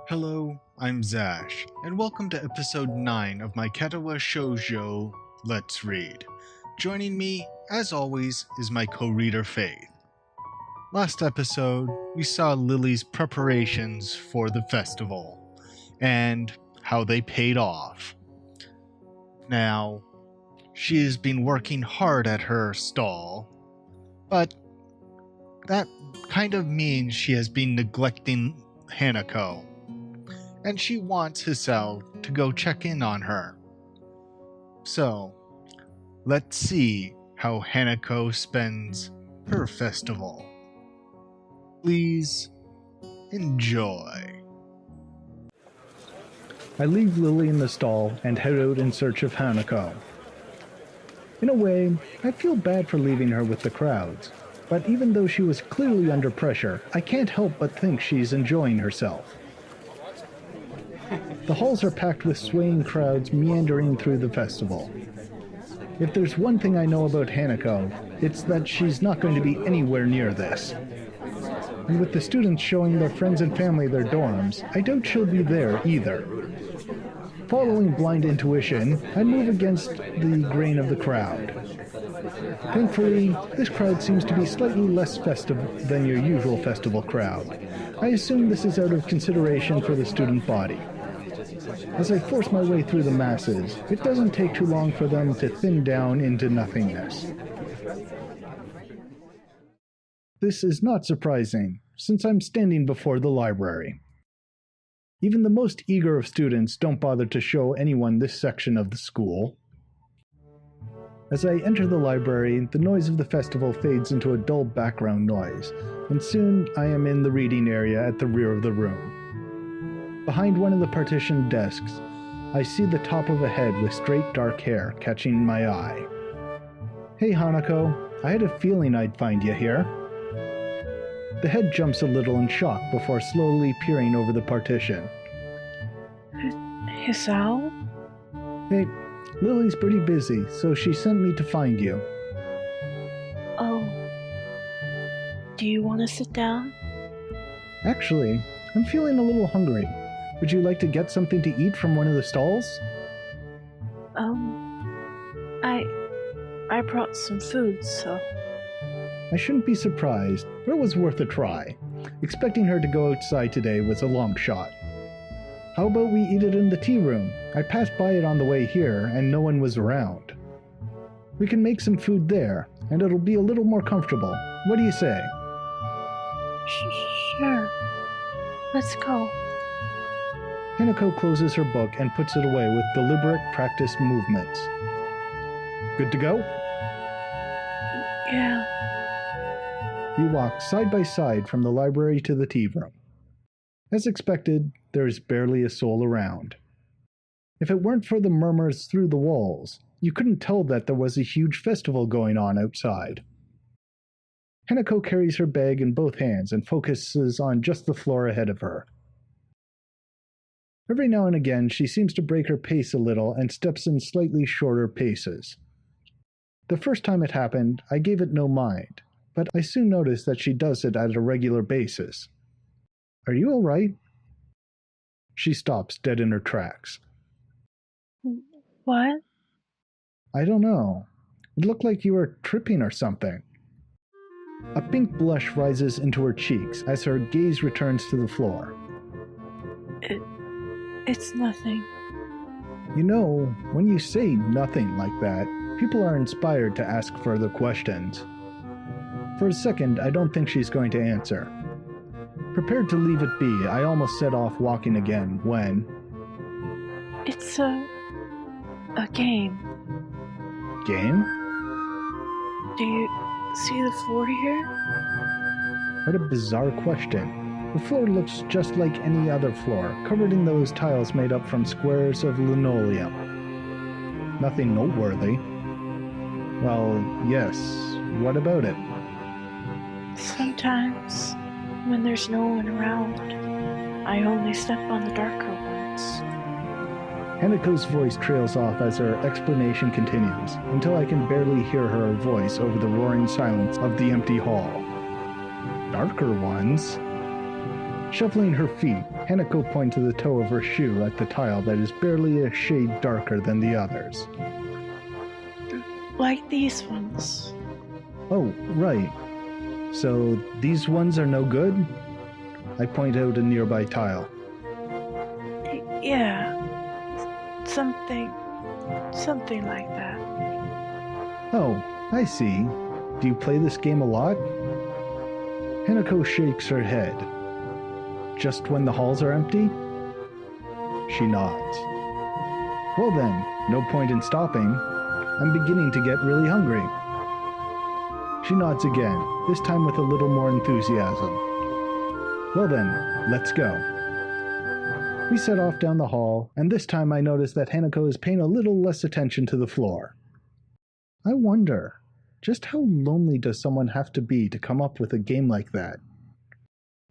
Hello, I'm Zash, and welcome to episode 9 of my Katawa Shoujo Let's Read. Joining me, as always, is my co-reader Faith. Last episode, we saw Lily's preparations for the festival, and how they paid off. Now, she has been working hard at her stall, but that kind of means she has been neglecting Hanako. And she wants Hisao to go check in on her. So, let's see how Hanako spends her festival. Please enjoy. I leave Lily in the stall and head out in search of Hanako. In a way, I feel bad for leaving her with the crowds, but even though she was clearly under pressure, I can't help but think she's enjoying herself. The halls are packed with swaying crowds meandering through the festival. If there's one thing I know about Hanako, it's that she's not going to be anywhere near this. And with the students showing their friends and family their dorms, I doubt she'll be there either. Following blind intuition, I move against the grain of the crowd. Thankfully, this crowd seems to be slightly less festive than your usual festival crowd. I assume this is out of consideration for the student body. As I force my way through the masses, it doesn't take too long for them to thin down into nothingness. This is not surprising, since I'm standing before the library. Even the most eager of students don't bother to show anyone this section of the school. As I enter the library, the noise of the festival fades into a dull background noise, and soon I am in the reading area at the rear of the room. Behind one of the partitioned desks, I see the top of a head with straight dark hair catching my eye. Hey Hanako, I had a feeling I'd find you here. The head jumps a little in shock before slowly peering over the partition. Hisao? Hey, Lily's pretty busy, so she sent me to find you. Oh. Do you want to sit down? Actually, I'm feeling a little hungry. Would you like to get something to eat from one of the stalls? I brought some food, so... I shouldn't be surprised, but it was worth a try. Expecting her to go outside today was a long shot. How about we eat it in the tea room? I passed by it on the way here, and no one was around. We can make some food there, and it'll be a little more comfortable. What do you say? Sure. Let's go. Hanako closes her book and puts it away with deliberate, practiced movements. Good to go? Yeah. We walk side by side from the library to the tea room. As expected, there is barely a soul around. If it weren't for the murmurs through the walls, you couldn't tell that there was a huge festival going on outside. Hanako carries her bag in both hands and focuses on just the floor ahead of her. Every now and again, she seems to break her pace a little and steps in slightly shorter paces. The first time it happened, I gave it no mind, but I soon noticed that she does it at a regular basis. Are you all right? She stops dead in her tracks. What? I don't know. It looked like you were tripping or something. A pink blush rises into her cheeks as her gaze returns to the floor. It's nothing. You know, when you say nothing like that, people are inspired to ask further questions. For a second, I don't think she's going to answer. Prepared to leave it be, I almost set off walking again when... It's a game. Game? Do you see the floor here? What a bizarre question. The floor looks just like any other floor, covered in those tiles made up from squares of linoleum. Nothing noteworthy. Well, yes. What about it? Sometimes, when there's no one around, I only step on the darker ones. Hanako's voice trails off as her explanation continues, until I can barely hear her voice over the roaring silence of the empty hall. Darker ones? Shuffling her feet, Hanako points to the toe of her shoe at the tile that is barely a shade darker than the others. Like these ones. Oh, right. So these ones are no good? I point out a nearby tile. Yeah. Something like that. Oh, I see. Do you play this game a lot? Hanako shakes her head. Just when the halls are empty? She nods. Well then, no point in stopping. I'm beginning to get really hungry. She nods again, this time with a little more enthusiasm. Well then, let's go. We set off down the hall, and this time I notice that Hanako is paying a little less attention to the floor. I wonder, just how lonely does someone have to be to come up with a game like that?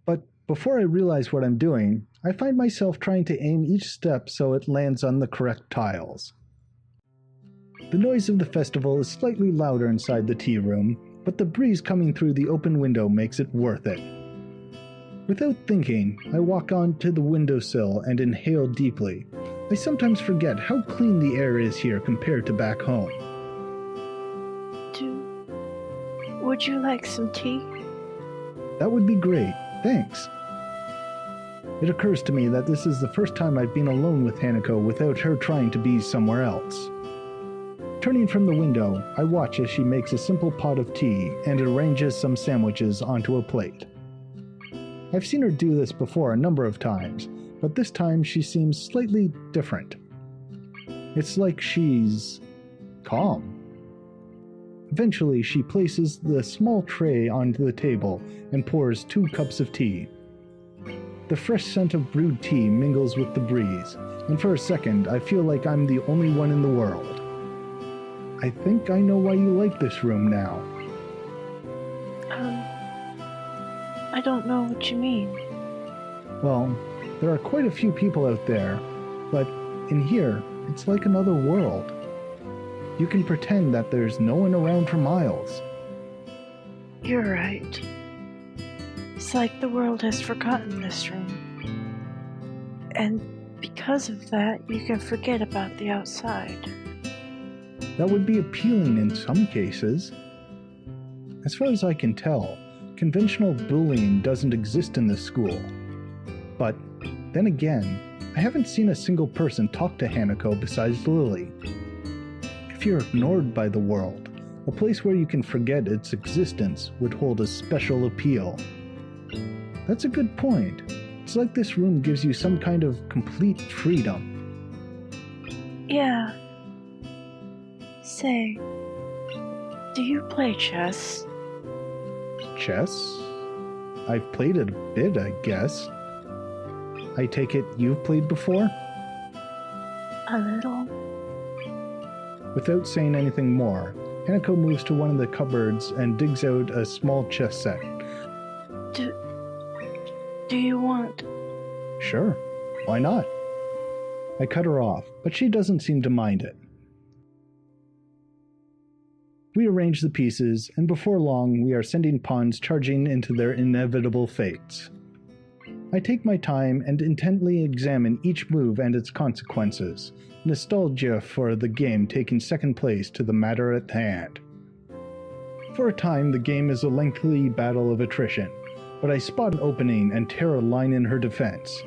But before I realize what I'm doing, I find myself trying to aim each step so it lands on the correct tiles. The noise of the festival is slightly louder inside the tea room, but the breeze coming through the open window makes it worth it. Without thinking, I walk onto the windowsill and inhale deeply. I sometimes forget how clean the air is here compared to back home. Would you like some tea? That would be great, thanks. It occurs to me that this is the first time I've been alone with Hanako without her trying to be somewhere else. Turning from the window, I watch as she makes a simple pot of tea and arranges some sandwiches onto a plate. I've seen her do this before a number of times, but this time she seems slightly different. It's like she's calm. Eventually, she places the small tray onto the table and pours 2 cups of tea. The fresh scent of brewed tea mingles with the breeze, and for a second I feel like I'm the only one in the world. I think I know why you like this room now. I don't know what you mean. Well, there are quite a few people out there, but in here, it's like another world. You can pretend that there's no one around for miles. You're right. It's like the world has forgotten this room. And because of that, you can forget about the outside. That would be appealing in some cases. As far as I can tell, conventional bullying doesn't exist in this school. But then again, I haven't seen a single person talk to Hanako besides Lily. If you're ignored by the world, a place where you can forget its existence would hold a special appeal. That's a good point. It's like this room gives you some kind of complete freedom. Yeah. Say, do you play chess? Chess? I've played it a bit, I guess. I take it you've played before? A little. Without saying anything more, Hanako moves to one of the cupboards and digs out a small chess set. Do you want? Sure, why not? I cut her off, but she doesn't seem to mind it. We arrange the pieces, and before long we are sending pawns charging into their inevitable fates. I take my time and intently examine each move and its consequences, nostalgia for the game taking second place to the matter at hand. For a time the game is a lengthy battle of attrition, but I spot an opening and tear a line in her defense.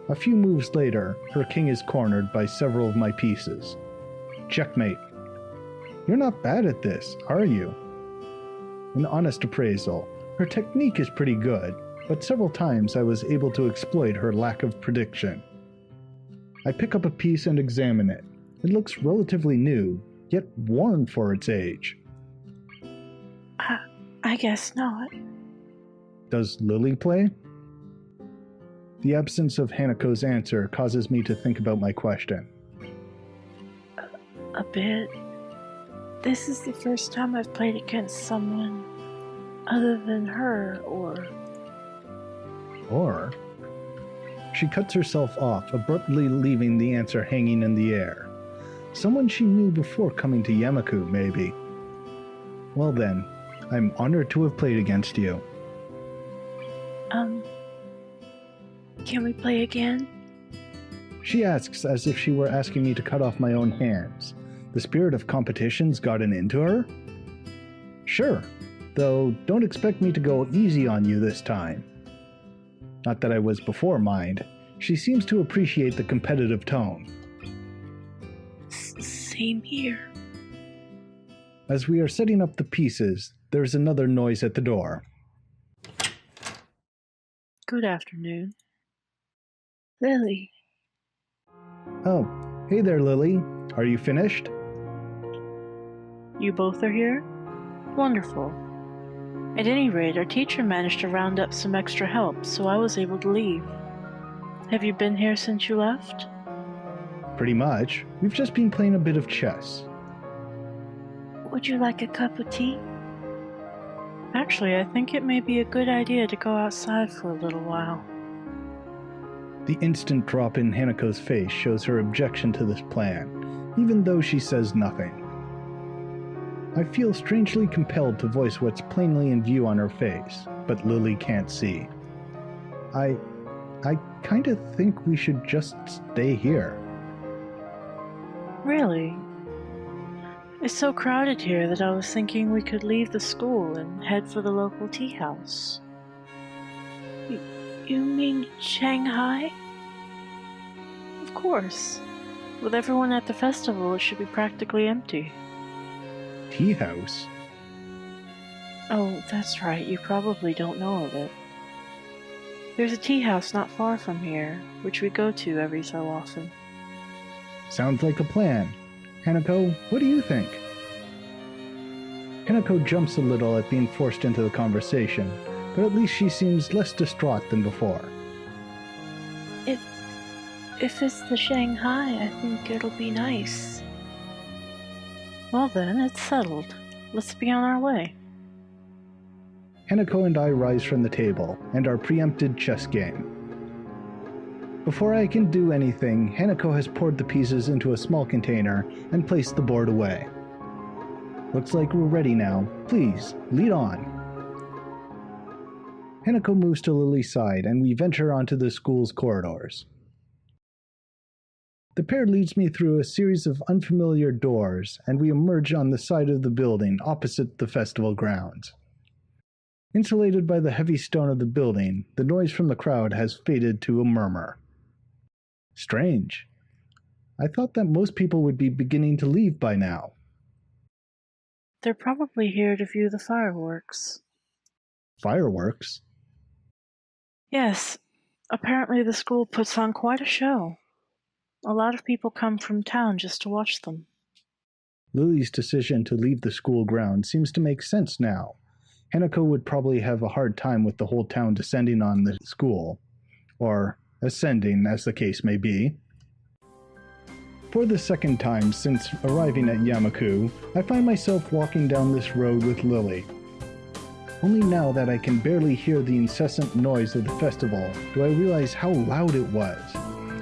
A few moves later, her king is cornered by several of my pieces. Checkmate. You're not bad at this, are you? An honest appraisal. Her technique is pretty good, but several times I was able to exploit her lack of prediction. I pick up a piece and examine it. It looks relatively new, yet worn for its age. I guess not. Does Lily play? The absence of Hanako's answer causes me to think about my question. A bit. This is the first time I've played against someone other than her, or... She cuts herself off, abruptly leaving the answer hanging in the air. Someone she knew before coming to Yamaku, maybe. Well then, I'm honored to have played against you. Um, can we play again? She asks as if she were asking me to cut off my own hands. The spirit of competition's gotten into her? Sure, though don't expect me to go easy on you this time. Not that I was before, mind. She seems to appreciate the competitive tone. Same here. As we are setting up the pieces, there's another noise at the door. Good afternoon. Lily. Oh, hey there, Lily. Are you finished? You both are here? Wonderful. At any rate, our teacher managed to round up some extra help, so I was able to leave. Have you been here since you left? Pretty much. We've just been playing a bit of chess. Would you like a cup of tea? Actually, I think it may be a good idea to go outside for a little while. The instant drop in Hanako's face shows her objection to this plan, even though she says nothing. I feel strangely compelled to voice what's plainly in view on her face, but Lily can't see. I kinda think we should just stay here. Really? It's so crowded here that I was thinking we could leave the school and head for the local tea house. You mean Shanghai? Of course. With everyone at the festival, it should be practically empty. Tea house? Oh, that's right. You probably don't know of it. There's a tea house not far from here, which we go to every so often. Sounds like a plan. Hanako, what do you think? Hanako jumps a little at being forced into the conversation, but at least she seems less distraught than before. If it's the Shanghai, I think it'll be nice. Well then, it's settled. Let's be on our way. Hanako and I rise from the table, and our preempted chess game. Before I can do anything, Hanako has poured the pieces into a small container and placed the board away. Looks like we're ready now. Please, lead on. Hanako moves to Lily's side, and we venture onto the school's corridors. The pair leads me through a series of unfamiliar doors, and we emerge on the side of the building opposite the festival grounds. Insulated by the heavy stone of the building, the noise from the crowd has faded to a murmur. Strange. I thought that most people would be beginning to leave by now. They're probably here to view the fireworks. Fireworks? Yes. Apparently the school puts on quite a show. A lot of people come from town just to watch them. Lily's decision to leave the school ground seems to make sense now. Hanako would probably have a hard time with the whole town descending on the school, or ascending as the case may be. For the second time since arriving at Yamaku, I find myself walking down this road with Lily. Only now that I can barely hear the incessant noise of the festival do I realize how loud it was.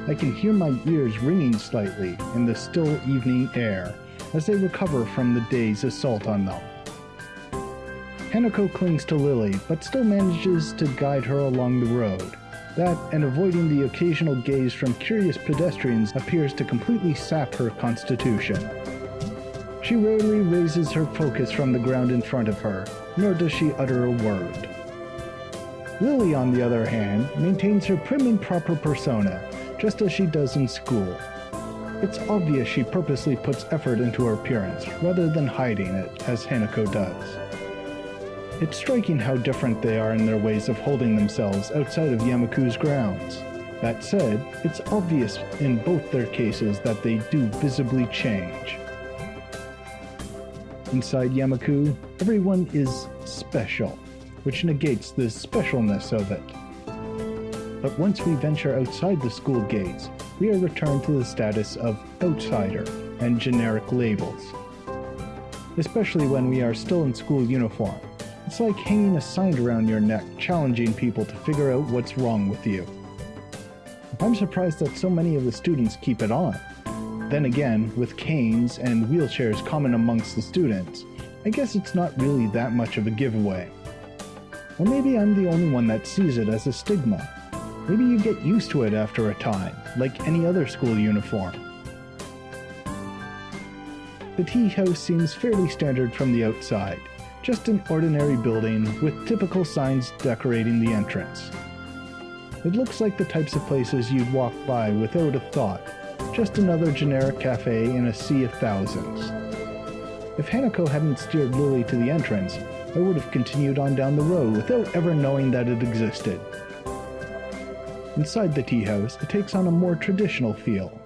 I can hear my ears ringing slightly in the still evening air as they recover from the day's assault on them. Hanako clings to Lily, but still manages to guide her along the road. That, and avoiding the occasional gaze from curious pedestrians, appears to completely sap her constitution. She rarely raises her focus from the ground in front of her, nor does she utter a word. Lily, on the other hand, maintains her prim and proper persona, just as she does in school. It's obvious she purposely puts effort into her appearance, rather than hiding it, as Hanako does. It's striking how different they are in their ways of holding themselves outside of Yamaku's grounds. That said, it's obvious in both their cases that they do visibly change. Inside Yamaku, everyone is special, which negates the specialness of it. But once we venture outside the school gates, we are returned to the status of outsider and generic labels. Especially when we are still in school uniform. It's like hanging a sign around your neck challenging people to figure out what's wrong with you. I'm surprised that so many of the students keep it on. Then again, with canes and wheelchairs common amongst the students, I guess it's not really that much of a giveaway. Or maybe I'm the only one that sees it as a stigma. Maybe you get used to it after a time, like any other school uniform. The tea house seems fairly standard from the outside, just an ordinary building with typical signs decorating the entrance. It looks like the types of places you'd walk by without a thought, just another generic cafe in a sea of thousands. If Hanako hadn't steered Lily to the entrance, I would have continued on down the road without ever knowing that it existed. Inside the tea house, it takes on a more traditional feel.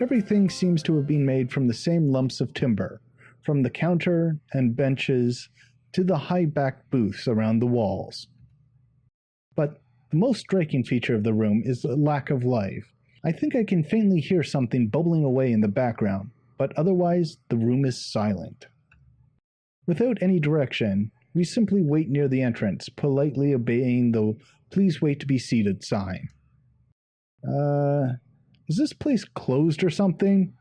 Everything seems to have been made from the same lumps of timber, from the counter and benches to the high-backed booths around the walls. But the most striking feature of the room is the lack of life. I think I can faintly hear something bubbling away in the background, but otherwise the room is silent. Without any direction, we simply wait near the entrance, politely obeying the "Please wait to be seated" sign. Is this place closed or something?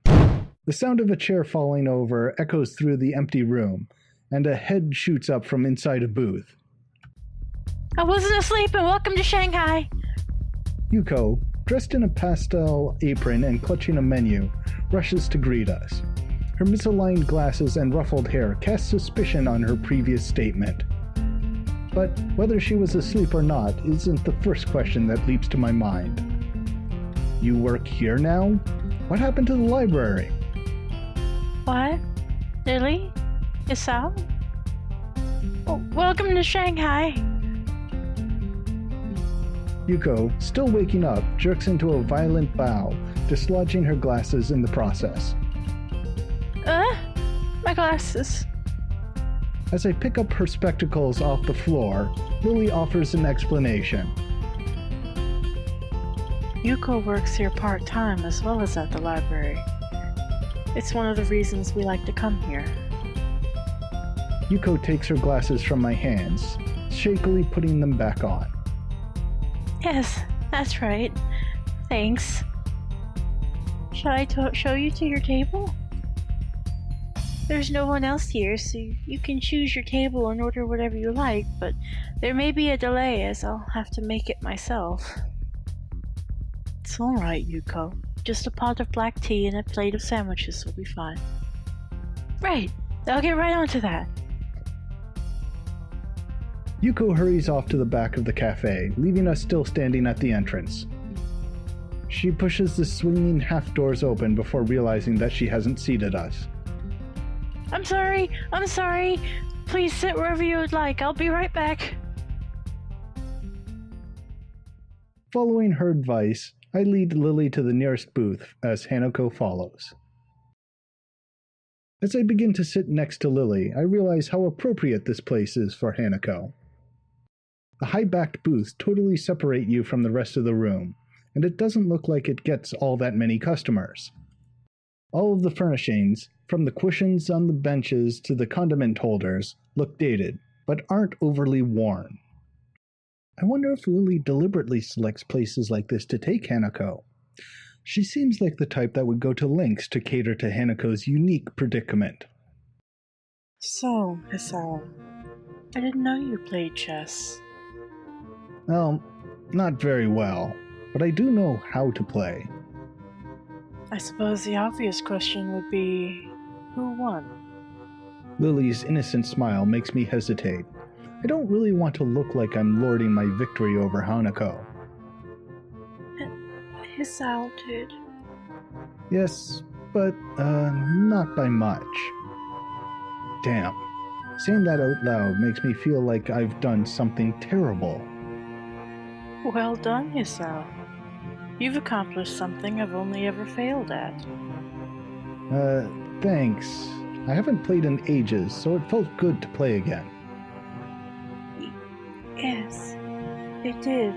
The sound of a chair falling over echoes through the empty room, and a head shoots up from inside a booth. I wasn't asleep, and welcome to Shanghai. Yuko, dressed in a pastel apron and clutching a menu, rushes to greet us. Her misaligned glasses and ruffled hair cast suspicion on her previous statement. But whether she was asleep or not isn't the first question that leaps to my mind. You work here now? What happened to the library? What? Lily? Hisao? Oh, welcome to Shanghai. Yuko, still waking up, jerks into a violent bow, dislodging her glasses in the process. My glasses. As I pick up her spectacles off the floor, Lily offers an explanation. Yuko works here part-time as well as at the library. It's one of the reasons we like to come here. Yuko takes her glasses from my hands, shakily putting them back on. Yes, that's right. Thanks. Shall I show you to your table? There's no one else here, so you can choose your table and order whatever you like, but there may be a delay as I'll have to make it myself. It's alright, Yuko. Just a pot of black tea and a plate of sandwiches will be fine. Right, I'll get right onto that. Yuko hurries off to the back of the cafe, leaving us still standing at the entrance. She pushes the swinging half doors open before realizing that she hasn't seated us. I'm sorry. Please sit wherever you would like. I'll be right back. Following her advice, I lead Lily to the nearest booth as Hanako follows. As I begin to sit next to Lily, I realize how appropriate this place is for Hanako. The high-backed booths totally separate you from the rest of the room, and it doesn't look like it gets all that many customers. All of the furnishings, from the cushions on the benches to the condiment holders, look dated, but aren't overly worn. I wonder if Lily deliberately selects places like this to take Hanako. She seems like the type that would go to lengths to cater to Hanako's unique predicament. So, Hisao, I didn't know you played chess. Well, not very well, but I do know how to play. I suppose the obvious question would be, who won? Lily's innocent smile makes me hesitate. I don't really want to look like I'm lording my victory over Hanako. Hisao did. Yes, but, not by much. Damn. Saying that out loud makes me feel like I've done something terrible. Well done, Hisao. You've accomplished something I've only ever failed at. Thanks. I haven't played in ages, so it felt good to play again. Yes, it did.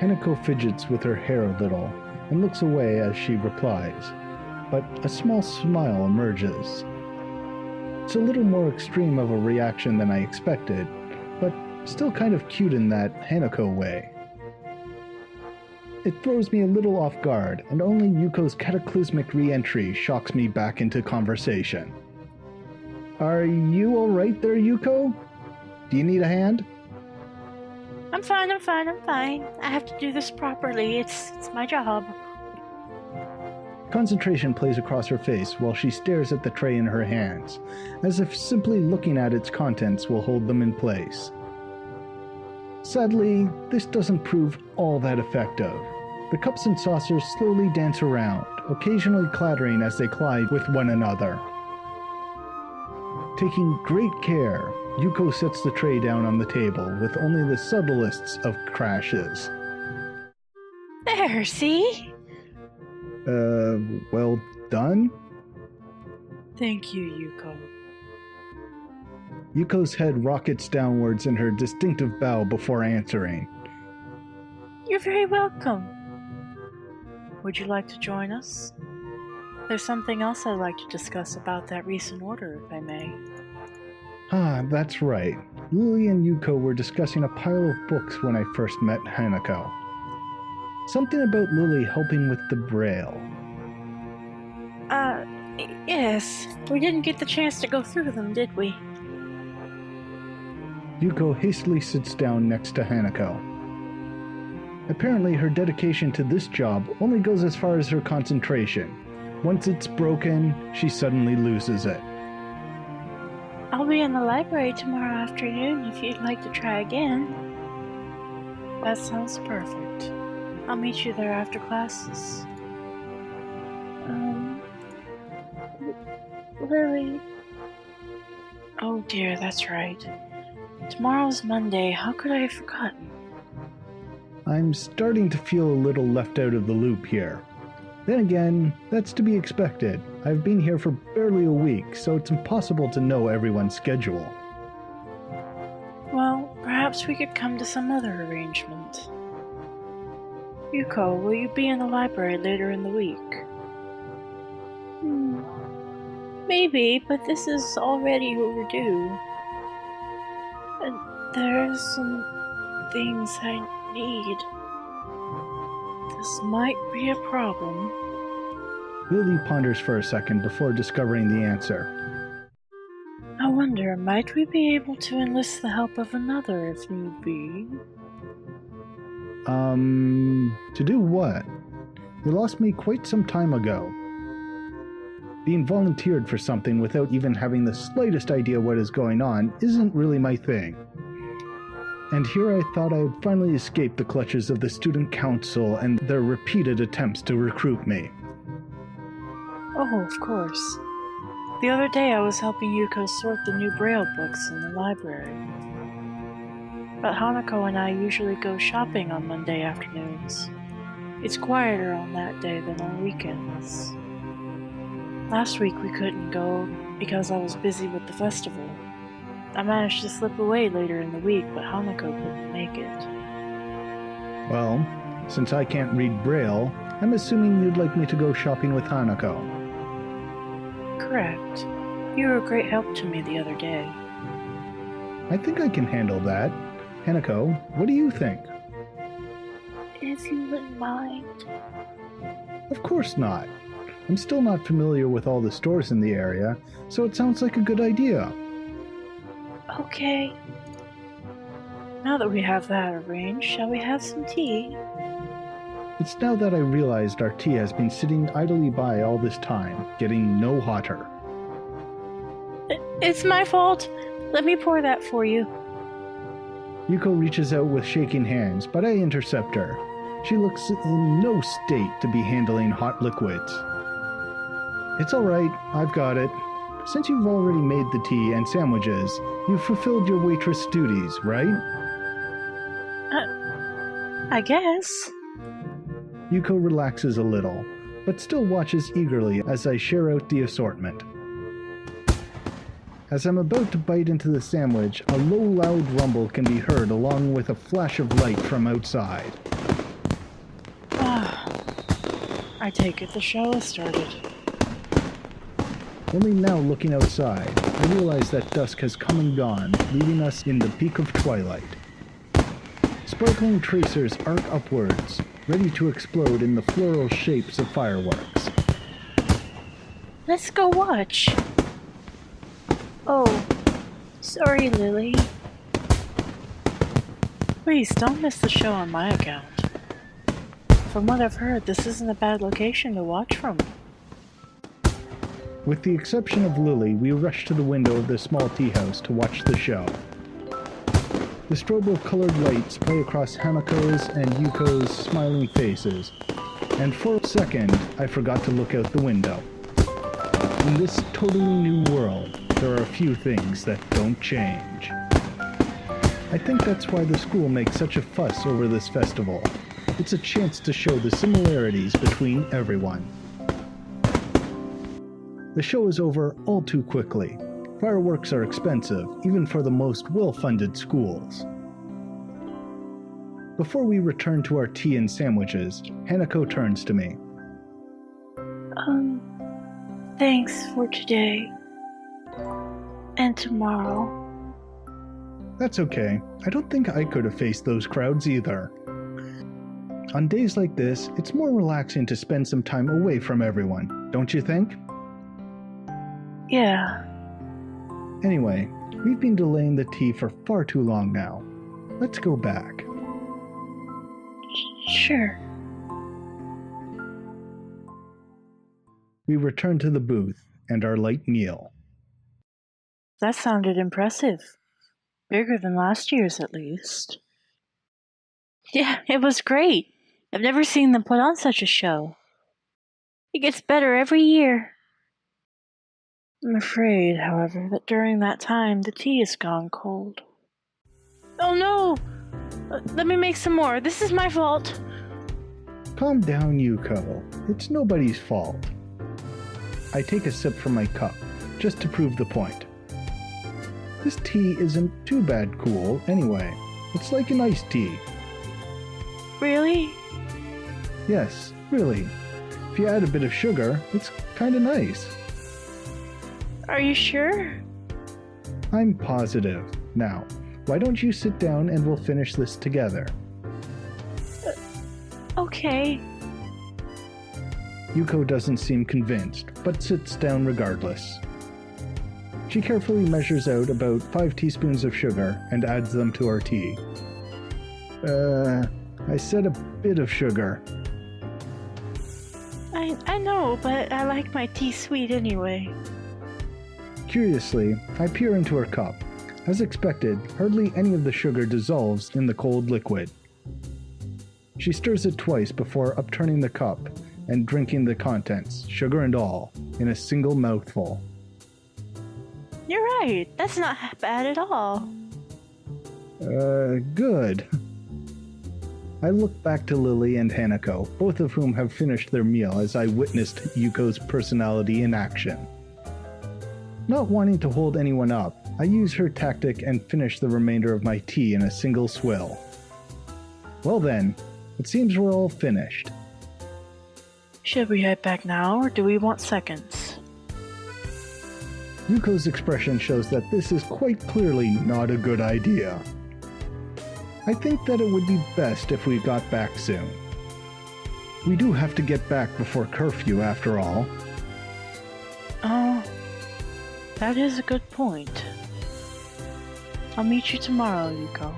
Hanako fidgets with her hair a little, and looks away as she replies, but a small smile emerges. It's a little more extreme of a reaction than I expected, but still kind of cute in that Hanako way. It throws me a little off guard, and only Yuko's cataclysmic re-entry shocks me back into conversation. Are you alright there, Yuko? Do you need a hand? I'm fine. I have to do this properly. It's my job. Concentration plays across her face while she stares at the tray in her hands, as if simply looking at its contents will hold them in place. Sadly, this doesn't prove all that effective. The cups and saucers slowly dance around, occasionally clattering as they collide with one another. Taking great care, Yuko sets the tray down on the table with only the subtlest of crashes. There, see? Well done? Thank you, Yuko. Yuko's head rockets downwards in her distinctive bow before answering. You're very welcome. Would you like to join us? There's something else I'd like to discuss about that recent order, if I may. Ah, that's right. Lily and Yuko were discussing a pile of books when I first met Hanako. Something about Lily helping with the Braille. Yes. We didn't get the chance to go through them, did we? Yuko hastily sits down next to Hanako. Apparently, her dedication to this job only goes as far as her concentration. Once it's broken, she suddenly loses it. I'll be in the library tomorrow afternoon if you'd like to try again. That sounds perfect. I'll meet you there after classes. Lily. Oh dear, that's right. Tomorrow's Monday. How could I have forgotten? I'm starting to feel a little left out of the loop here. Then again, that's to be expected. I've been here for barely a week, so it's impossible to know everyone's schedule. Well, perhaps we could come to some other arrangement. Yuko, will you be in the library later in the week? Maybe, but this is already overdue. And there's some things I need. This might be a problem. Lily ponders for a second before discovering the answer. I wonder, might we be able to enlist the help of another if need be? To do what? You lost me quite some time ago. Being volunteered for something without even having the slightest idea what is going on isn't really my thing. And here I thought I had finally escaped the clutches of the student council and their repeated attempts to recruit me. Oh, of course. The other day I was helping Yuko sort the new Braille books in the library. But Hanako and I usually go shopping on Monday afternoons. It's quieter on that day than on weekends. Last week we couldn't go because I was busy with the festival. I managed to slip away later in the week, but Hanako couldn't make it. Well, since I can't read Braille, I'm assuming you'd like me to go shopping with Hanako. Correct. You were a great help to me the other day. I think I can handle that. Hanako, what do you think? If you wouldn't mind. Of course not. I'm still not familiar with all the stores in the area, so it sounds like a good idea. Okay. Now that we have that arranged, shall we have some tea? It's now that I realized our tea has been sitting idly by all this time, getting no hotter. It's my fault. Let me pour that for you. Yuko reaches out with shaking hands, but I intercept her. She looks in no state to be handling hot liquids. It's all right, I've got it. Since you've already made the tea and sandwiches, you've fulfilled your waitress duties, right? I guess. Yuko relaxes a little, but still watches eagerly as I share out the assortment. As I'm about to bite into the sandwich, a low, loud rumble can be heard along with a flash of light from outside. I take it the show has started. Only now looking outside, I realize that dusk has come and gone, leaving us in the peak of twilight. Sparkling tracers arc upwards, ready to explode in the floral shapes of fireworks. Let's go watch. Oh, sorry, Lily. Please don't miss the show on my account. From what I've heard, this isn't a bad location to watch from. With the exception of Lily, we rush to the window of the small tea house to watch the show. The strobo-colored lights play across Hanako's and Yuko's smiling faces, and for a second, I forgot to look out the window. In this totally new world, there are a few things that don't change. I think that's why the school makes such a fuss over this festival. It's a chance to show the similarities between everyone. The show is over all too quickly. Fireworks are expensive, even for the most well-funded schools. Before we return to our tea and sandwiches, Hanako turns to me. Thanks for today. And tomorrow. That's okay. I don't think I could have faced those crowds either. On days like this, it's more relaxing to spend some time away from everyone, don't you think? Yeah. Anyway, we've been delaying the tea for far too long now. Let's go back. Sure. We return to the booth and our light meal. That sounded impressive. Bigger than last year's, at least. Yeah, it was great. I've never seen them put on such a show. It gets better every year. I'm afraid, however, that during that time the tea has gone cold. Oh no! Let me make some more. This is my fault. Calm down, Yuko. It's nobody's fault. I take a sip from my cup, just to prove the point. This tea isn't too bad cool, anyway. It's like an iced tea. Really? Yes, really. If you add a bit of sugar, it's kinda nice. Are you sure? I'm positive. Now, why don't you sit down and we'll finish this together? Okay. Yuko doesn't seem convinced, but sits down regardless. She carefully measures out about 5 teaspoons of sugar and adds them to our tea. I said a bit of sugar. I know, but I like my tea sweet anyway. Curiously, I peer into her cup. As expected, hardly any of the sugar dissolves in the cold liquid. She stirs it twice before upturning the cup and drinking the contents, sugar and all, in a single mouthful. You're right. That's not bad at all. Good. I look back to Lily and Hanako, both of whom have finished their meal as I witnessed Yuko's personality in action. Not wanting to hold anyone up, I use her tactic and finish the remainder of my tea in a single swill. Well then, it seems we're all finished. Should we head back now, or do we want seconds? Yuko's expression shows that this is quite clearly not a good idea. I think that it would be best if we got back soon. We do have to get back before curfew after all. Oh, that is a good point. I'll meet you tomorrow, Yuko.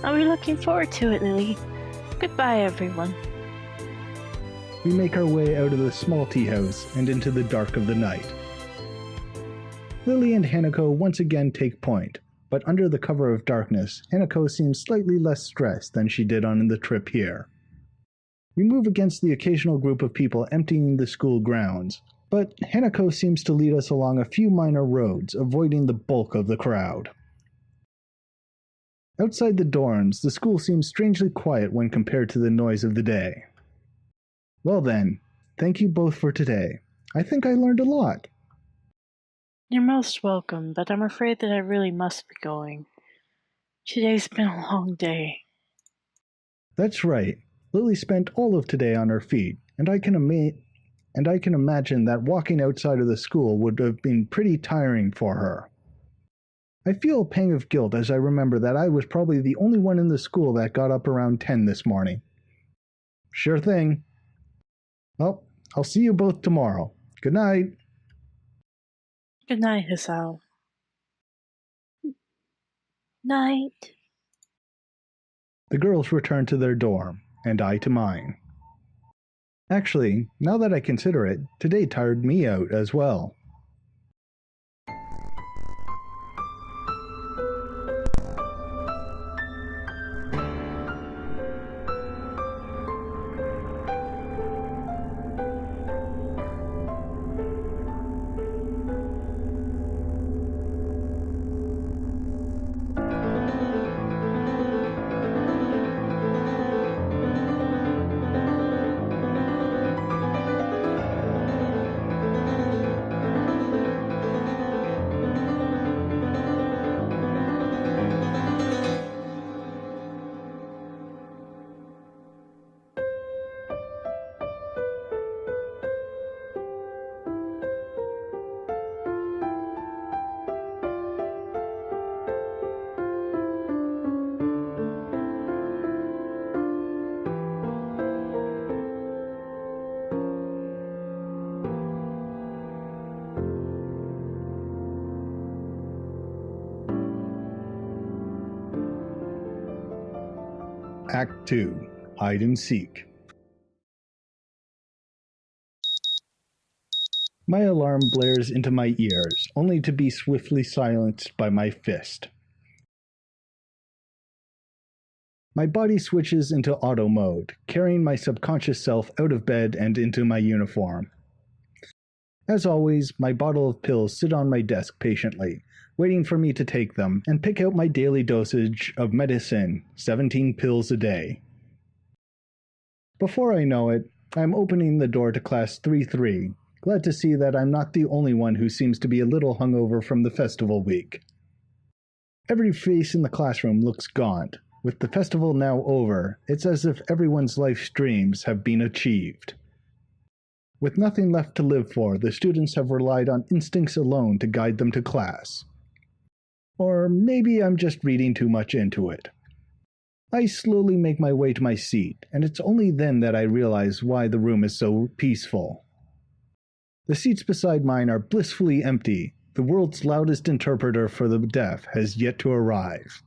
I'll be looking forward to it, Lily. Goodbye, everyone. We make our way out of the small tea house and into the dark of the night. Lily and Hanako once again take point, but under the cover of darkness, Hanako seems slightly less stressed than she did on the trip here. We move against the occasional group of people emptying the school grounds, but Hanako seems to lead us along a few minor roads, avoiding the bulk of the crowd. Outside the dorms, the school seems strangely quiet when compared to the noise of the day. Well then, thank you both for today. I think I learned a lot. You're most welcome, but I'm afraid that I really must be going. Today's been a long day. That's right. Lily spent all of today on her feet, and I can imagine that walking outside of the school would have been pretty tiring for her. I feel a pang of guilt as I remember that I was probably the only one in the school that got up around 10 this morning. Sure thing. Well, I'll see you both tomorrow. Good night. Good night, Hisao. Night. The girls return to their dorm, and I to mine. Actually, now that I consider it, today tired me out as well. Act 2. Hide and Seek. My alarm blares into my ears, only to be swiftly silenced by my fist. My body switches into auto mode, carrying my subconscious self out of bed and into my uniform. As always, my bottle of pills sit on my desk patiently, waiting for me to take them and pick out my daily dosage of medicine, 17 pills a day. Before I know it, I'm opening the door to Class 3-3, glad to see that I'm not the only one who seems to be a little hungover from the festival week. Every face in the classroom looks gaunt. With the festival now over, it's as if everyone's life's dreams have been achieved. With nothing left to live for, the students have relied on instincts alone to guide them to class. Or maybe I'm just reading too much into it. I slowly make my way to my seat, and it's only then that I realize why the room is so peaceful. The seats beside mine are blissfully empty. The world's loudest interpreter for the deaf has yet to arrive.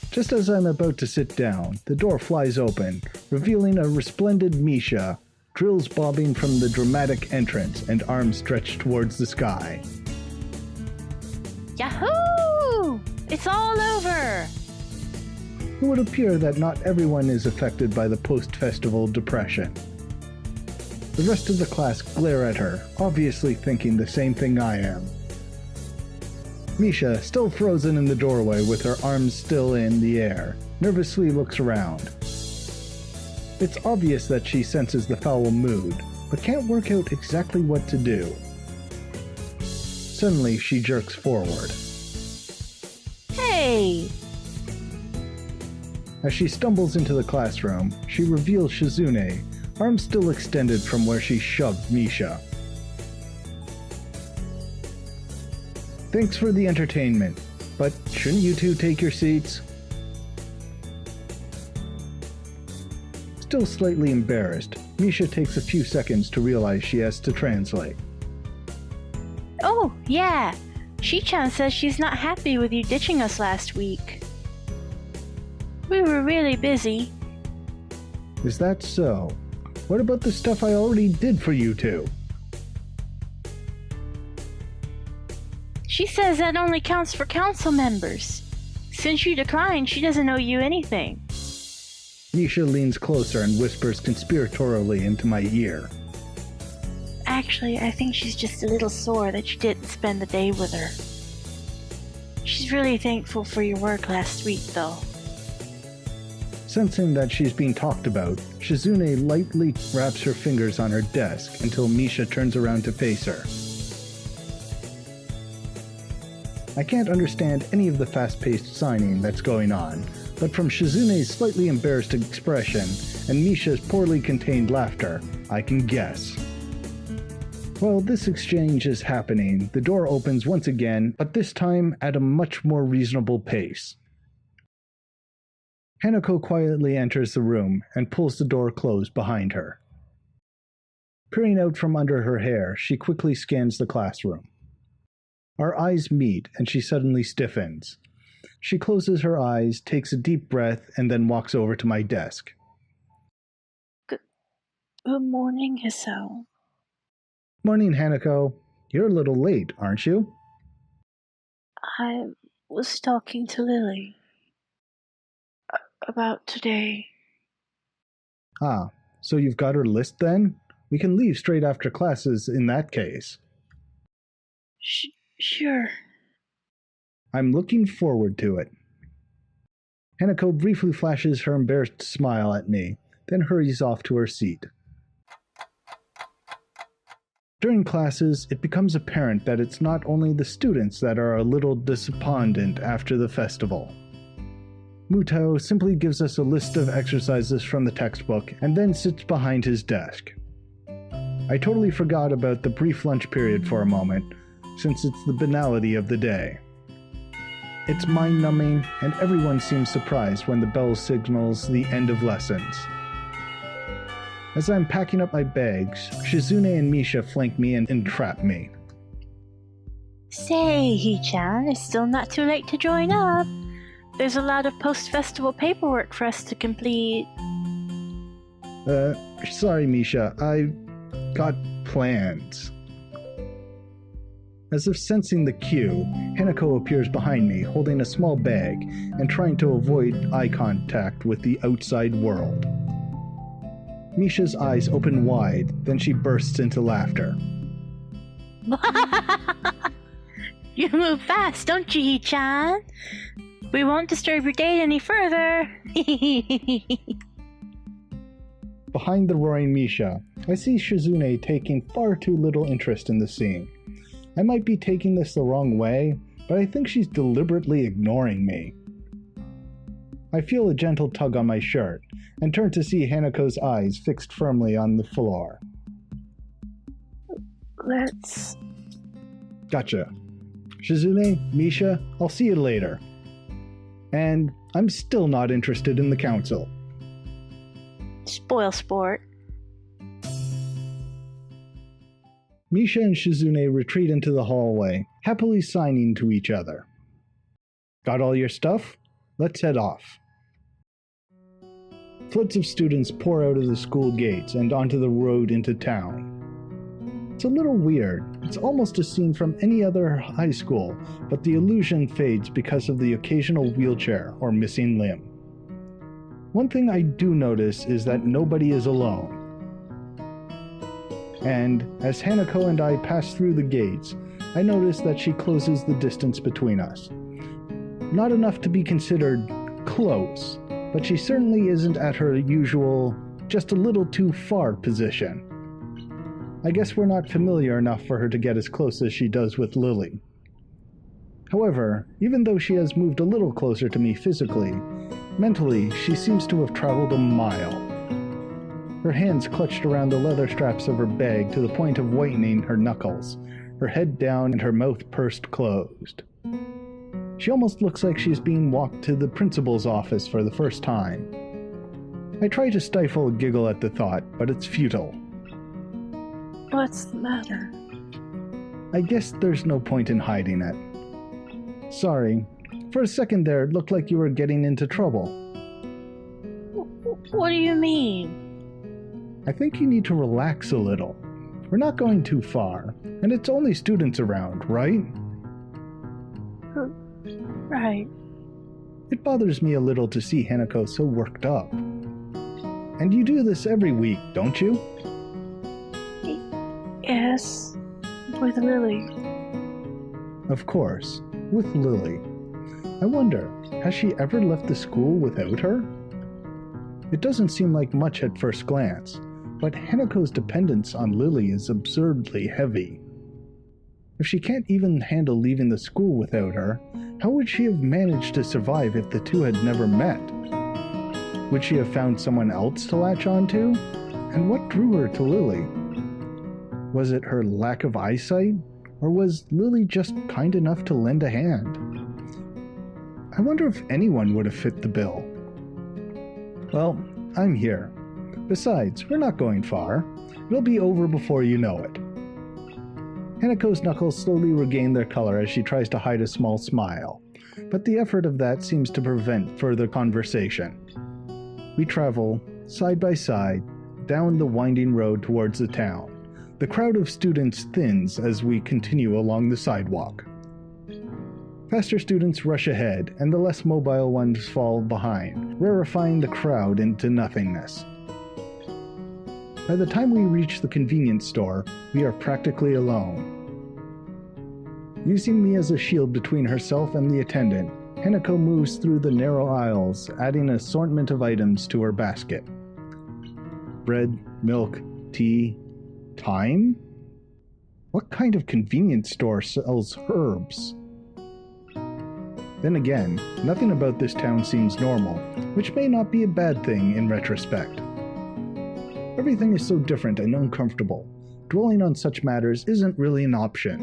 Just as I'm about to sit down, the door flies open, revealing a resplendent Misha, drills bobbing from the dramatic entrance and arms stretched towards the sky. Yahoo! It's all over! It would appear that not everyone is affected by the post-festival depression. The rest of the class glare at her, obviously thinking the same thing I am. Misha, still frozen in the doorway with her arms still in the air, nervously looks around. It's obvious that she senses the foul mood, but can't work out exactly what to do. Suddenly, she jerks forward. Hey! As she stumbles into the classroom, she reveals Shizune, arms still extended from where she shoved Misha. Thanks for the entertainment, but shouldn't you two take your seats? Still slightly embarrassed, Misha takes a few seconds to realize she has to translate. Oh, yeah. Shi-chan says she's not happy with you ditching us last week. We were really busy. Is that so? What about the stuff I already did for you two? She says that only counts for council members. Since you declined, she doesn't owe you anything. Misha leans closer and whispers conspiratorially into my ear. Actually, I think she's just a little sore that you didn't spend the day with her. She's really thankful for your work last week, though. Sensing that she's being talked about, Shizune lightly wraps her fingers on her desk until Misha turns around to face her. I can't understand any of the fast-paced signing that's going on, but from Shizune's slightly embarrassed expression and Misha's poorly contained laughter, I can guess. While this exchange is happening, the door opens once again, but this time at a much more reasonable pace. Hanako quietly enters the room and pulls the door closed behind her. Peering out from under her hair, she quickly scans the classroom. Our eyes meet and she suddenly stiffens. She closes her eyes, takes a deep breath, and then walks over to my desk. Good morning, Hisao. Morning, Hanako. You're a little late, aren't you? I was talking to Lily about today. Ah, so you've got her list then? We can leave straight after classes in that case. Sure. I'm looking forward to it. Hanako briefly flashes her embarrassed smile at me, then hurries off to her seat. During classes, it becomes apparent that it's not only the students that are a little despondent after the festival. Muto simply gives us a list of exercises from the textbook and then sits behind his desk. I totally forgot about the brief lunch period for a moment, since it's the banality of the day. It's mind-numbing, and everyone seems surprised when the bell signals the end of lessons. As I'm packing up my bags, Shizune and Misha flank me and entrap me. Say, Hee-chan, it's still not too late to join up. There's a lot of post-festival paperwork for us to complete. Sorry, Misha, I've got plans. As if sensing the cue, Hanako appears behind me, holding a small bag and trying to avoid eye contact with the outside world. Misha's eyes open wide, then she bursts into laughter. You move fast, don't you, Hee-chan? We won't disturb your date any further. Behind the roaring Misha, I see Shizune taking far too little interest in the scene. I might be taking this the wrong way, but I think she's deliberately ignoring me. I feel a gentle tug on my shirt, and turn to see Hanako's eyes fixed firmly on the floor. Let's... Gotcha. Shizune, Misha, I'll see you later. And I'm still not interested in the council. Spoil sport. Misha and Shizune retreat into the hallway, happily signing to each other. Got all your stuff? Let's head off. Floods of students pour out of the school gates and onto the road into town. It's a little weird. It's almost a scene from any other high school, but the illusion fades because of the occasional wheelchair or missing limb. One thing I do notice is that nobody is alone. And as Hanako and I pass through the gates, I notice that she closes the distance between us. Not enough to be considered close, but she certainly isn't at her usual, just a little too far position. I guess we're not familiar enough for her to get as close as she does with Lily. However, even though she has moved a little closer to me physically, mentally she seems to have traveled a mile. Her hands clutched around the leather straps of her bag to the point of whitening her knuckles, her head down and her mouth pursed closed. She almost looks like she's being walked to the principal's office for the first time. I try to stifle a giggle at the thought, but it's futile. What's the matter? I guess there's no point in hiding it. Sorry. For a second there, it looked like you were getting into trouble. What do you mean? I think you need to relax a little. We're not going too far, and it's only students around, right? Right. It bothers me a little to see Hanako so worked up. And you do this every week, don't you? Yes, with Lily. Of course, with Lily. I wonder, has she ever left the school without her? It doesn't seem like much at first glance, but Hanako's dependence on Lily is absurdly heavy. If she can't even handle leaving the school without her, how would she have managed to survive if the two had never met? Would she have found someone else to latch onto? And what drew her to Lily? Was it her lack of eyesight? Or was Lily just kind enough to lend a hand? I wonder if anyone would have fit the bill. Well, I'm here. Besides, we're not going far. It'll be over before you know it. Hanako's knuckles slowly regain their color as she tries to hide a small smile. but the effort of that seems to prevent further conversation. We travel, side by side, down the winding road towards the town. The crowd of students thins as we continue along the sidewalk. Faster students rush ahead, and the less mobile ones fall behind, rarefying the crowd into nothingness. By the time we reach the convenience store, we are practically alone. Using me as a shield between herself and the attendant, Hanako moves through the narrow aisles, adding an assortment of items to her basket. Bread, milk, tea, thyme? What kind of convenience store sells herbs? Then again, nothing about this town seems normal, which may not be a bad thing in retrospect. Everything is so different and uncomfortable. Dwelling on such matters isn't really an option.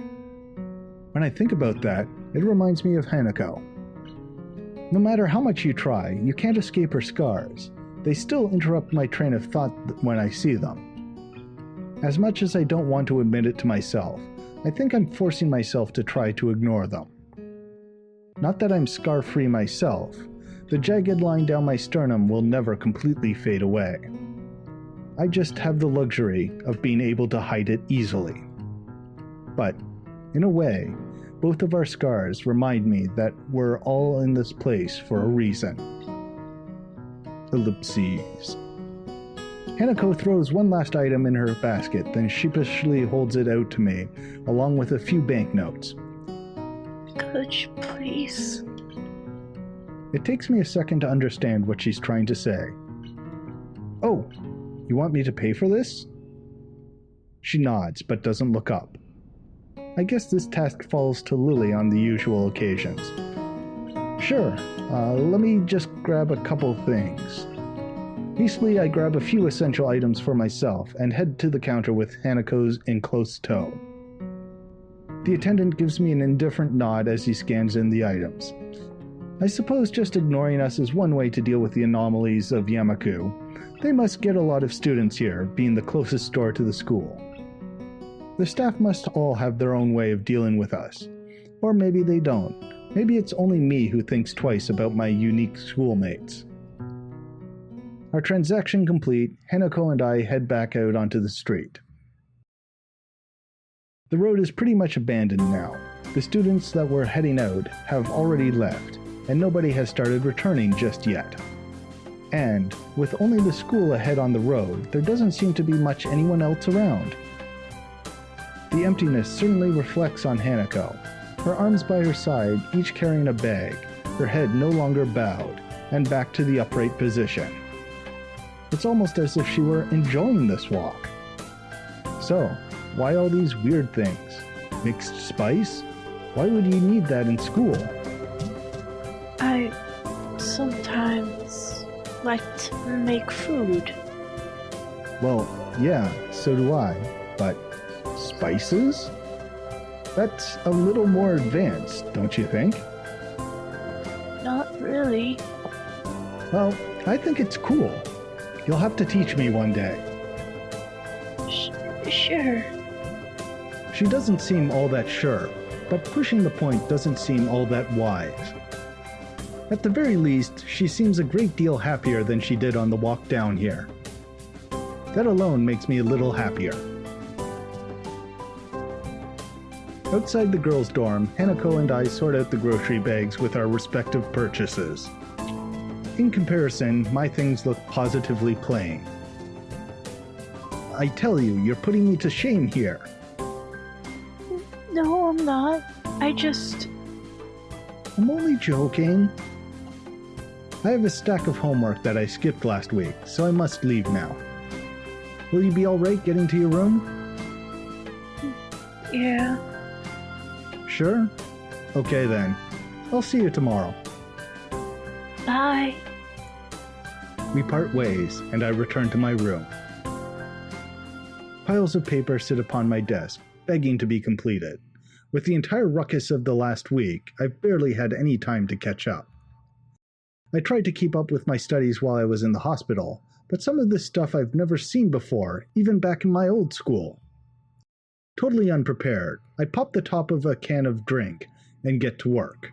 When I think about that, it reminds me of Hanako. No matter how much you try, you can't escape her scars. They still interrupt my train of thought when I see them. As much as I don't want to admit it to myself, I think I'm forcing myself to try to ignore them. Not that I'm scar-free myself. The jagged line down my sternum will never completely fade away. I just have the luxury of being able to hide it easily. But, in a way, both of our scars remind me that we're all in this place for a reason. Ellipses. Hanako throws one last item in her basket, then sheepishly holds it out to me, along with a few banknotes. Could you please? It takes me a second to understand what she's trying to say. Oh, you want me to pay for this? She nods, but doesn't look up. I guess this task falls to Lily on the usual occasions. Sure, let me just grab a couple things. Hastily, I grab a few essential items for myself and head to the counter with Hanako's in close tow. The attendant gives me an indifferent nod as he scans in the items. I suppose just ignoring us is one way to deal with the anomalies of Yamaku. They must get a lot of students here, being the closest store to the school. The staff must all have their own way of dealing with us. Or maybe they don't. Maybe it's only me who thinks twice about my unique schoolmates. Our transaction complete, Hanako and I head back out onto the street. The road is pretty much abandoned now. The students that were heading out have already left, and nobody has started returning just yet. And, with only the school ahead on the road, there doesn't seem to be much anyone else around. The emptiness certainly reflects on Hanako, her arms by her side, each carrying a bag, her head no longer bowed, and back to the upright position. It's almost as if she were enjoying this walk. So, why all these weird things? Mixed spice? Why would you need that in school? I sometimes like to make food. Well, yeah, so do I, but spices? That's a little more advanced, don't you think? Not really. Well, I think it's cool. You'll have to teach me one day. Sure. She doesn't seem all that sure, but pushing the point doesn't seem all that wise. At the very least, she seems a great deal happier than she did on the walk down here. That alone makes me a little happier. Outside the girls' dorm, Hanako and I sort out the grocery bags with our respective purchases. In comparison, my things look positively plain. I tell you, you're putting me to shame here. No, I'm not. I'm only joking. I have a stack of homework that I skipped last week, so I must leave now. Will you be alright getting to your room? Yeah. Sure? Okay then. I'll see you tomorrow. Bye. We part ways, and I return to my room. Piles of paper sit upon my desk, begging to be completed. With the entire ruckus of the last week, I've barely had any time to catch up. I tried to keep up with my studies while I was in the hospital, but some of this stuff I've never seen before, even back in my old school. Totally unprepared, I pop the top of a can of drink and get to work.